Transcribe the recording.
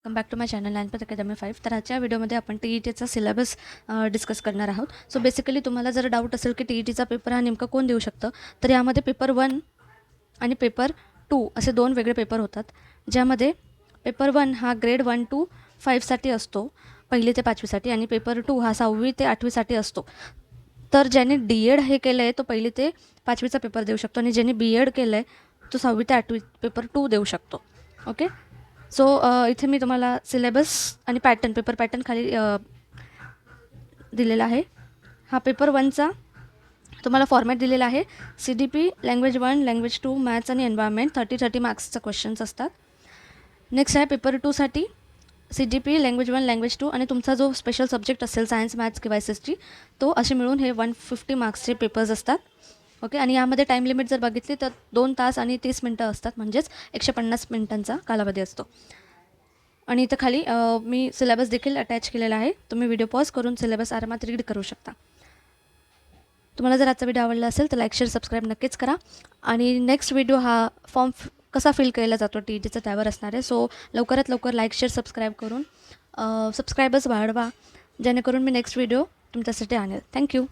Welcome back to my channel Gyanpath academy 5. तर आजच्या व्हिडिओमध्ये आपण TETचा सिलेबस डिस्कस करणार आहोत. सो बेसिकली तुम्हाला जर डाऊट असेल की TETचा पेपर हा नेमका कोण देऊ शकतं, तर यामध्ये पेपर 1 आणि पेपर 2 असे दोन वेगळे पेपर होतात. ज्यामध्ये पेपर 1 हा ग्रेड 1 to 5साठी असतो, 1ली ते 5वीसाठी, आणि पेपर 2 हा 6वी ते 8वीसाठी असतो. तर ज्याने DED हे केलं आहे तो 1ली ते 5वीचा पेपर देऊ शकतो, आणि ज्याने BEd केलं आहे तो 6वी ते 8वी पेपर 2 देऊ शकतो. ओके. सो इथे मी तुम्हाला सिलेबस आणि पेपर पॅटर्न खाली दिलेला आहे. हा पेपर 1चा तुम्हाला फॉर्मॅट दिलेला आहे. CDP लँग्वेज 1, लँग्वेज 2, मॅथ्स आणि एन्व्हायरमेंट 30 मार्क्सचं क्वेश्चन्स असतात. नेक्स्ट आहे पेपर 2साठी CDP लँग्वेज 1, लँग्वेज 2 आणि तुमचा जो स्पेशल सब्जेक्ट असेल सायन्स, मॅथ्स किंवा SST तो असे मिळून हे 150 मार्क्सचे पेपर्स असतात. ओके. आणि यामध्ये टाईम लिमिट जर बघितली तर 2 तास आणि 30 मिनटं असतात, म्हणजेच 150 मिनिटांचा कालावधी असतो. आणि इथं खाली मी सिलेबस देखील अटॅच केलेला आहे. तुम्ही व्हिडिओ पॉज करून सिलेबस आरामात रीड करू शकता. तुम्हाला जर आजचा व्हिडिओ आवडला असेल तर लाईक, शेअर, सबस्क्राईब नक्कीच करा. आणि नेक्स्ट व्हिडिओ हा फॉर्म कसा फिल केला जातो TETचा त्यावर असणार आहे. सो लवकरात लवकर लाईक, शेअर, सबस्क्राईब करून सबस्क्रायबर्स वाढवा, जेणेकरून मी नेक्स्ट व्हिडिओ तुमच्यासाठी आणेल. थँक्यू.